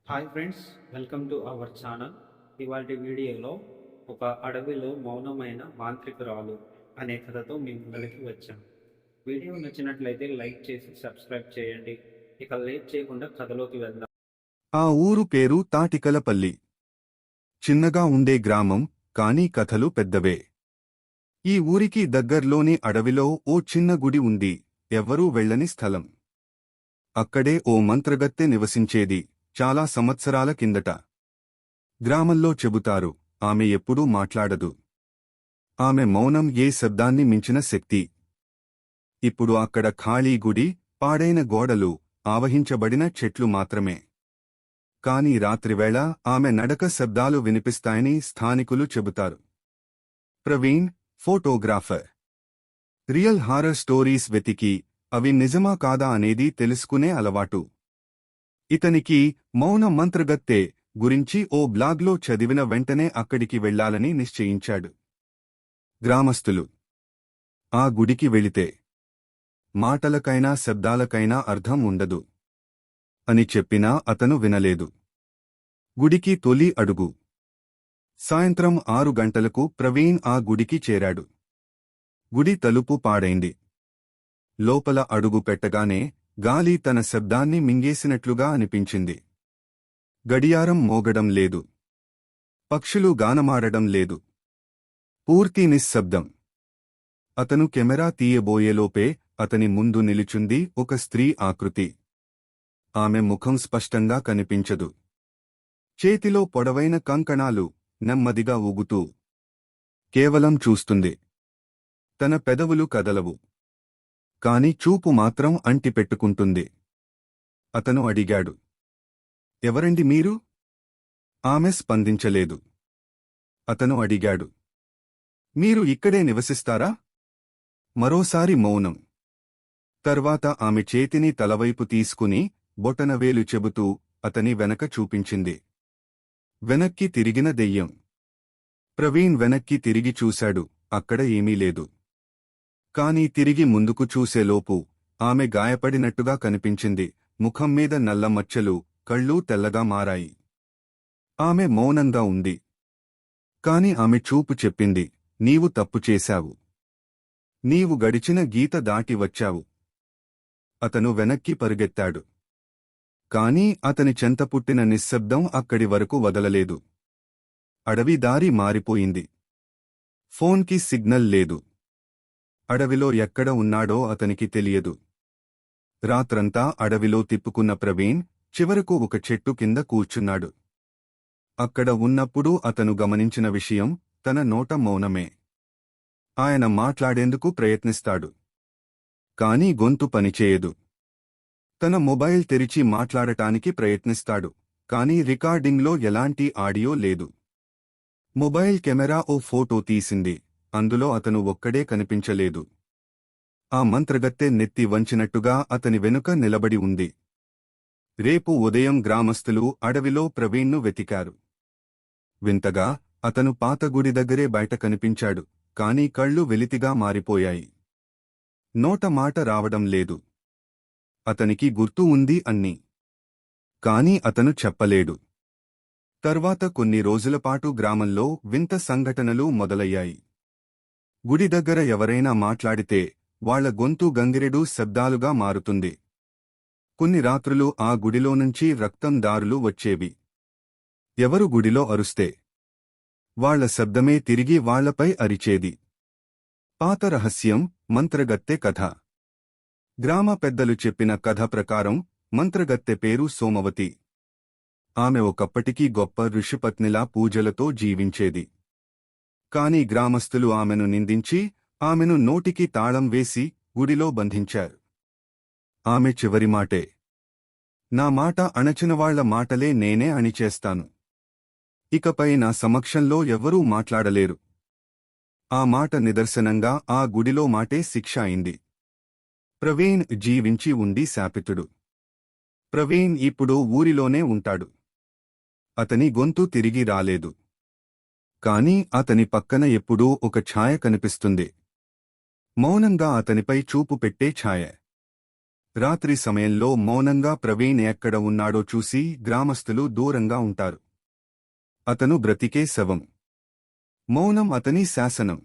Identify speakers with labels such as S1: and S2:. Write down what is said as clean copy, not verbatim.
S1: Hi friends, welcome to our channel. ఇవాటి వీడియోలో ఒక అడవిలో మౌనమైన మాంత్రికురాలు అనే కథతో మీ ముందరికి వచ్చాం. వీడియో నచ్చినట్లయితే లైక్ చేసి సబ్స్క్రైబ్ చేయండి. ఇక లేట్ చేయకుండా కథలోకి వెళ్దాం.
S2: ఆ ఊరు పేరు తాటికలపల్లి. చిన్నగా ఉండే గ్రామం, కానీ కథలు పెద్దవే. ఈ ఊరికి దగ్గర్లోని అడవిలో ఓ చిన్న గుడి ఉంది, ఎవ్వరూ వెళ్ళని స్థలం. అక్కడే ఓ మంత్రగత్తె నివసించేది, చాలా సంవత్సరాల కిందట. గ్రామంలో చెబుతారు, ఆమె ఎప్పుడూ మాట్లాడదు. ఆమె మౌనం ఏ శబ్దాన్ని మించిన శక్తి. ఇప్పుడు అక్కడ ఖాళీ గుడి, పాడైన గోడలు, ఆవహించబడిన చెట్లు మాత్రమే. కాని రాత్రివేళ ఆమె నడక శబ్దాలు వినిపిస్తాయని స్థానికులు చెబుతారు. Praveen, photographer. Real horror stories వెతికి, అవి నిజమా కాదా అనేది తెలుసుకునే అలవాటు. ఇతనికి మౌన మంత్రగత్తె గురించి ఓ బ్లాగ్లో చదివిన వెంటనే అక్కడికి వెళ్లాలని నిశ్చయించాడు. గ్రామస్తులు, ఆ గుడికి వెళితే మాటలకైనా శబ్దాలకైనా అర్థం ఉండదు అని చెప్పినా అతను వినలేదు. గుడికి తొలి అడుగు. సాయంత్రం 6 గంటలకు ప్రవీణ్ ఆ గుడికి చేరాడు. గుడి తలుపు పాడైంది. లోపల అడుగు పెట్టగానే గాలి తన శబ్దాన్ని మింగేసినట్లుగా అనిపించింది. గడియారం మోగడం లేదు. పక్షులు గానమాడడం లేదు. పూర్తి నిశ్శబ్దం. అతను కెమెరా తీయబోయేలోపే అతని ముందు నిలుచుంది ఒక స్త్రీ ఆకృతి. ఆమె ముఖం స్పష్టంగా కనిపించదు. చేతిలో పొడవైన కంకణాలు, నెమ్మదిగా ఊగుతూ కేవలం చూస్తుంది. తన పెదవులు కదలవు. కాని చూపు మాత్రం అంటిపెట్టుకుంటుంది. అతను అడిగాడు, ఎవరండి మీరు? ఆమె స్పందించలేదు. అతను అడిగాడు, మీరు ఇక్కడే నివసిస్తారా? మరోసారి మౌనం. తర్వాత ఆమె చేతిని తలవైపు తీసుకుని బొటనవేలు చెబుతూ అతని వెనక చూపించింది. వెనక్కి తిరిగిన దెయ్యం. ప్రవీణ్ వెనక్కి తిరిగి చూశాడు, అక్కడ ఏమీ లేదు. కాని తిరిగి ముందుకు చూసేలోపు ఆమె గాయపడినట్టుగా కనిపించింది. ముఖం మీద నల్ల మచ్చలు, కళ్ళు తెల్లగా మారాయి. ఆమె మౌనంగా ఉంది. కాని ఆమె చూపు చెప్పింది, నీవు తప్పు చేశావు. నీవు గడిచిన గీత దాటి వచ్చావు. అతను వెనక్కి పరుగెత్తాడు. కాని అతని చెంత పుట్టిన నిశ్శబ్దం అక్కడి వరకు వదలలేదు. అడవి దారి మారిపోయింది. ఫోన్కి సిగ్నల్ లేదు. అడవిలో ఎక్కడ ఉన్నాడో అతనికి తెలియదు. రాత్రంతా అడవిలో తిప్పుకున్న ప్రవీణ్ చివరకు ఒక చెట్టు కింద కూర్చున్నాడు. అక్కడ ఉన్నప్పుడు అతను గమనించిన విషయం, తన నోట మౌనమే. ఆయన మాట్లాడేందుకు ప్రయత్నిస్తాడు. కాని గొంతు పనిచేయదు. తన మొబైల్ తెరిచి మాట్లాడటానికి ప్రయత్నిస్తాడు. కాని రికార్డింగ్లో ఎలాంటి ఆడియో లేదు. మొబైల్ కెమెరా ఓ ఫోటో తీసింది. అందులో అతను ఒక్కడే కనిపించలేదు. ఆ మంత్రగత్తె నెత్తి వంచినట్టుగా అతని వెనుక నిలబడి ఉంది. రేపు ఉదయం గ్రామస్తులు అడవిలో ప్రవీణ్ను వెతికారు. వింతగా అతను పాత గుడి దగ్గరే బయట కనిపించాడు. కాని కళ్ళు వెలితిగా మారిపోయాయి. నోట మాట రావడం లేదు. అతనికి గుర్తు ఉంది అన్ని. కాని అతను చెప్పలేడు. తర్వాత కొన్ని రోజులపాటు గ్రామంలో వింత సంఘటనలు మొదలయ్యాయి. గుడి దగ్గర ఎవరైనా మాట్లాడితే వాళ్ల గొంతు గంగిరెడు శబ్దాలుగా మారుతుంది. కొన్ని రాత్రులు ఆ గుడిలోనుంచి రక్తం దారులు వచ్చేవి. ఎవరు గుడిలో అరుస్తే వాళ్ల శబ్దమే తిరిగి వాళ్లపై అరిచేది. పాత రహస్యం, మంత్రగత్తె కథ. గ్రామ పెద్దలు చెప్పిన కథ ప్రకారం మంత్రగత్తె పేరు సోమవతి. ఆమె ఒకప్పటికీ గొప్ప ఋషిపత్నిలా పూజలతో జీవించేది. కాని గ్రామస్తులు ఆమెను నిందించి ఆమెను నోటికి తాళం వేసి గుడిలో బంధించారు. ఆమె చివరి మాటే, నా మాట అణచినవాళ్ల మాటలే నేనే అణిచేస్తాను. ఇకపై నా సమక్షంలో ఎవ్వరూ మాట్లాడలేరు. ఆ మాట నిదర్శనంగా ఆ గుడిలో మాటే శిక్ష అయింది. ప్రవీణ్ జీవించి ఉండి శాపితుడు. ప్రవీణ్ ఇప్పుడు ఊరిలోనే ఉంటాడు. అతని గొంతు తిరిగి రాలేదు. కాని అతని పక్కన ఎప్పుడూ ఒక ఛాయ కనిపిస్తుంది. మౌనంగా అతనిపై చూపు పెట్టే ఛాయ. రాత్రి సమయంలో మౌనంగా ప్రవీణ్ ఎక్కడ ఉన్నాడో చూసి గ్రామస్తులు దూరంగా ఉంటారు. అతను బ్రతికే శవం. మౌనం అతని శాసనం.